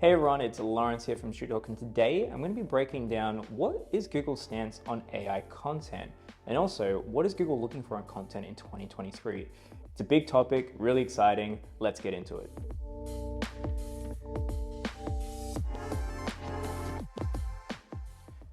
Hey everyone, it's Lawrence here from StudioHawk, and today I'm going to be breaking down what is Google's stance on AI content, and also what is Google looking for in content in 2023. It's a big topic, really exciting. Let's get into it.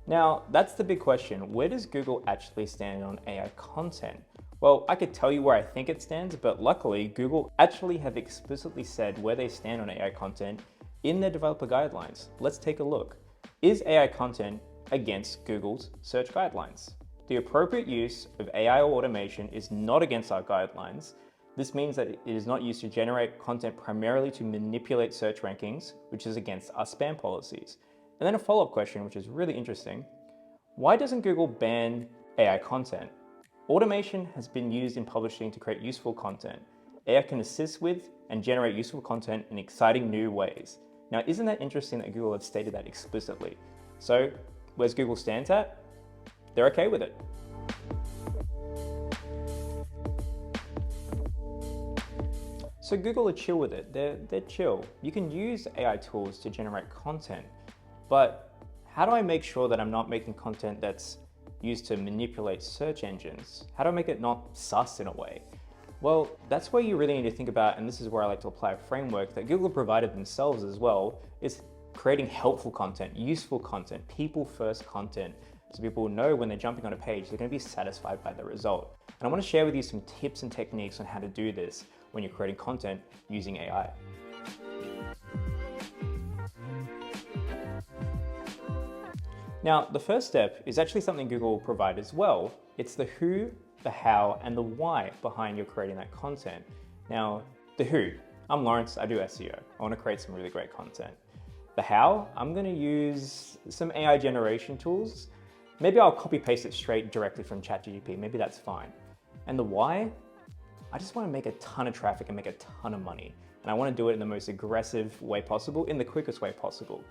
Now, that's the big question. Where does Google actually stand on AI content? Well, I could tell you where I think it stands, but luckily Google actually have explicitly said where they stand on AI content in their developer guidelines. Let's take a look. Is AI content against Google's search guidelines? The appropriate use of AI or automation is not against our guidelines. This means that it is not used to generate content primarily to manipulate search rankings, which is against our spam policies. And then a follow-up question, which is really interesting. Why doesn't Google ban AI content? Automation has been used in publishing to create useful content. AI can assist with and generate useful content in exciting new ways. Now, isn't that interesting that Google have stated that explicitly? So, where's Google stands at? They're okay with it. So Google are chill with it. They're chill. You can use AI tools to generate content, but how do I make sure that I'm not making content that's used to manipulate search engines? How do I make it not sus in a way? Well, that's where you really need to think about, and this is where I like to apply a framework that Google provided themselves as well, is creating helpful content, useful content, people-first content, so people know when they're jumping on a page, they're going to be satisfied by the result. And I want to share with you some tips and techniques on how to do this when you're creating content using AI. Now, the first step is actually something Google will provide as well. It's the who, the how, and the why behind you creating that content. Now, the who, I'm Lawrence, I do SEO. I want to create some really great content. The how, I'm going to use some AI generation tools. Maybe I'll copy paste it straight directly from ChatGPT, maybe that's fine. And the why, I just want to make a ton of traffic and make a ton of money. And I want to do it in the most aggressive way possible, in the quickest way possible.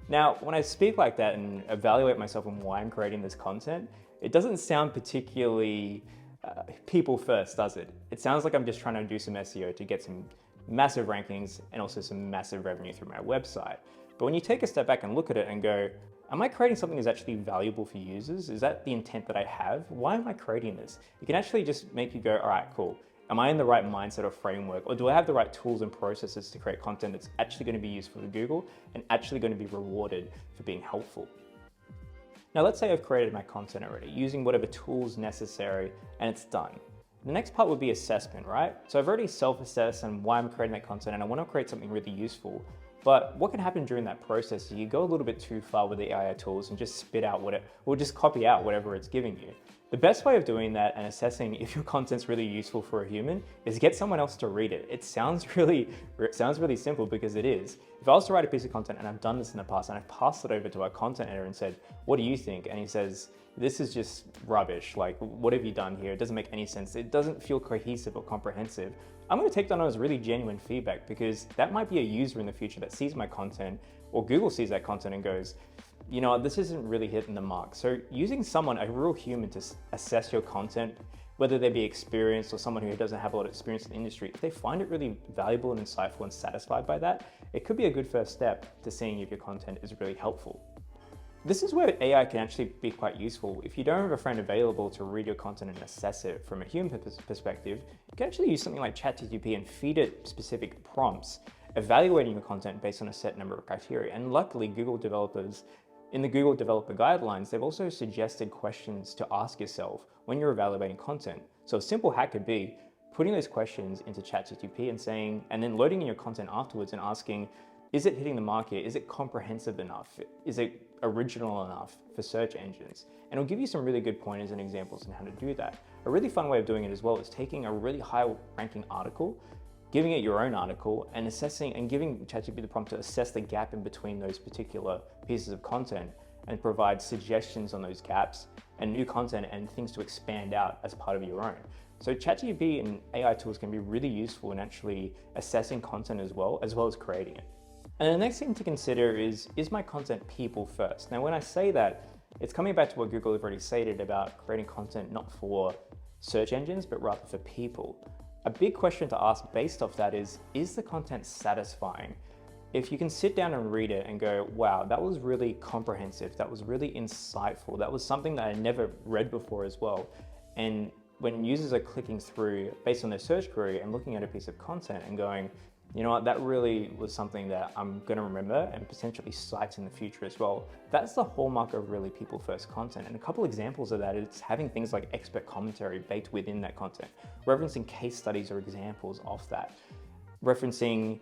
Now, when I speak like that and evaluate myself on why I'm creating this content, it doesn't sound particularly people first, does it? It sounds like I'm just trying to do some SEO to get some massive rankings and also some massive revenue through my website. But when you take a step back and look at it and go, am I creating something that's actually valuable for users? Is that the intent that I have? Why am I creating this? It can actually just make you go, all right, cool. Am I in the right mindset or framework? Or do I have the right tools and processes to create content that's actually going to be useful to Google and actually going to be rewarded for being helpful? Now, let's say I've created my content already using whatever tools necessary and it's done. The next part would be assessment, right? So I've already self-assessed on why I'm creating that content and I want to create something really useful. But what can happen during that process is you go a little bit too far with the AI tools and just spit out or just copy out whatever it's giving you. The best way of doing that and assessing if your content's really useful for a human is get someone else to read it. It sounds really simple because it is. If I was to write a piece of content, and I've done this in the past, and I've passed it over to our content editor and said, what do you think? And he says, this is just rubbish. Like, what have you done here? It doesn't make any sense. It doesn't feel cohesive or comprehensive. I'm going to take that on as really genuine feedback because that might be a user in the future that sees my content or Google sees that content and goes, you know, this isn't really hitting the mark. So using someone, a real human, to assess your content, whether they be experienced or someone who doesn't have a lot of experience in the industry, if they find it really valuable and insightful and satisfied by that, it could be a good first step to seeing if your content is really helpful. This is where AI can actually be quite useful. If you don't have a friend available to read your content and assess it from a human perspective, you can actually use something like ChatGPT and feed it specific prompts, evaluating your content based on a set number of criteria. And luckily, Google developers, in the Google Developer Guidelines, they've also suggested questions to ask yourself when you're evaluating content. So a simple hack could be putting those questions into ChatGPT and then loading in your content afterwards and asking, is it hitting the mark here? Is it comprehensive enough? Is it original enough for search engines? And it'll give you some really good pointers and examples on how to do that. A really fun way of doing it as well is taking a really high ranking article, giving it your own article and assessing and giving ChatGPT the prompt to assess the gap in between those particular pieces of content and provide suggestions on those gaps and new content and things to expand out as part of your own. So ChatGPT and AI tools can be really useful in actually assessing content as well as creating it. And the next thing to consider is my content people first? Now, when I say that, it's coming back to what Google have already stated about creating content not for search engines, but rather for people. A big question to ask based off that is the content satisfying? if you can sit down and read it and go, wow, that was really comprehensive, that was really insightful, that was something that I never read before as well. And when users are clicking through based on their search query and looking at a piece of content and going, you know what, that really was something that I'm going to remember and potentially cite in the future as well. That's the hallmark of really people first content. And a couple examples of that is having things like expert commentary baked within that content, referencing case studies or examples of that, referencing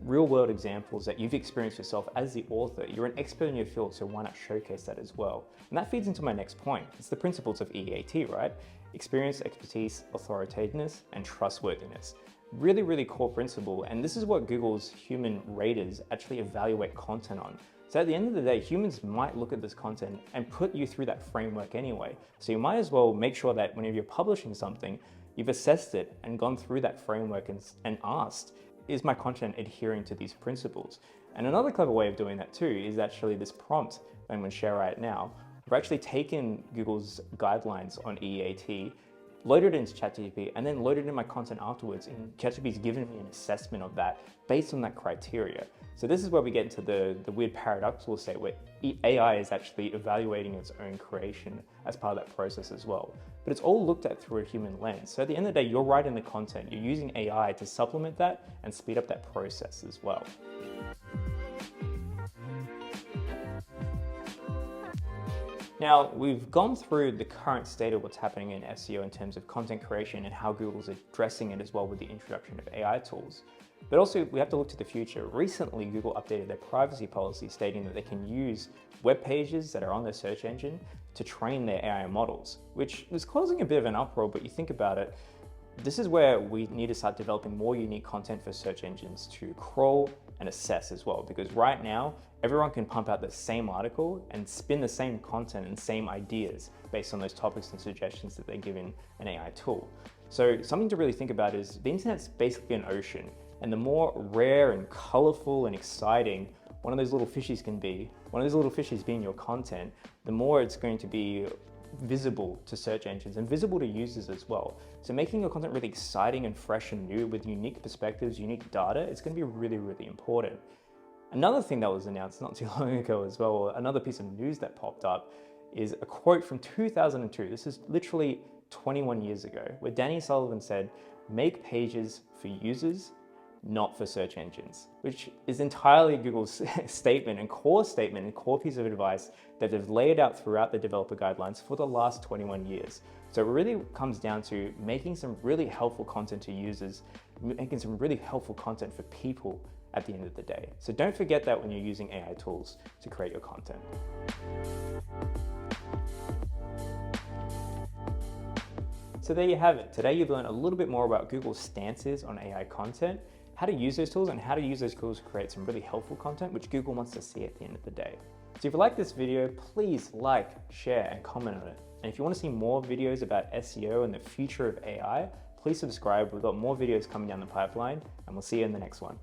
real world examples that you've experienced yourself as the author. You're an expert in your field, so why not showcase that as well? And that feeds into my next point. It's the principles of EAT, right? Experience, expertise, authoritativeness, and trustworthiness. Really, really core principle. And this is what Google's human raters actually evaluate content on. So at the end of the day, humans might look at this content and put you through that framework anyway. So you might as well make sure that whenever you're publishing something, you've assessed it and gone through that framework and asked, is my content adhering to these principles? And another clever way of doing that too is actually this prompt that I'm going to share right now. I've actually taken Google's guidelines on EAT, loaded it into ChatGPT, and then loaded in my content afterwards, and ChatGPT's given me an assessment of that based on that criteria. So this is where we get into the weird paradoxical state where AI is actually evaluating its own creation as part of that process as well. But it's all looked at through a human lens. So at the end of the day, you're writing the content, you're using AI to supplement that and speed up that process as well. Now, we've gone through the current state of what's happening in SEO in terms of content creation and how Google's addressing it as well with the introduction of AI tools. But also, we have to look to the future. Recently, Google updated their privacy policy stating that they can use web pages that are on their search engine to train their AI models, which is causing a bit of an uproar, but you think about it, this is where we need to start developing more unique content for search engines to crawl and assess as well. Because right now, everyone can pump out the same article and spin the same content and same ideas based on those topics and suggestions that they give in an AI tool. So something to really think about is the internet's basically an ocean, and the more rare and colorful and exciting one of those little fishies can be, one of those little fishies being your content, the more it's going to be visible to search engines and visible to users as well. So making your content really exciting and fresh and new with unique perspectives, unique data, it's going to be really, really important. Another thing that was announced not too long ago as well, another piece of news that popped up, is a quote from 2002. This is literally 21 years ago, where Danny Sullivan said, "Make pages for users, not for search engines," which is entirely Google's statement and core piece of advice that they've laid out throughout the developer guidelines for the last 21 years. So it really comes down to making some really helpful content to users, making some really helpful content for people at the end of the day. So don't forget that when you're using AI tools to create your content. So there you have it. Today you've learned a little bit more about Google's stances on AI content, how to use those tools, and how to use those tools to create some really helpful content, which Google wants to see at the end of the day. So if you like this video, please like, share, and comment on it. And if you want to see more videos about SEO and the future of AI, please subscribe. We've got more videos coming down the pipeline, and we'll see you in the next one.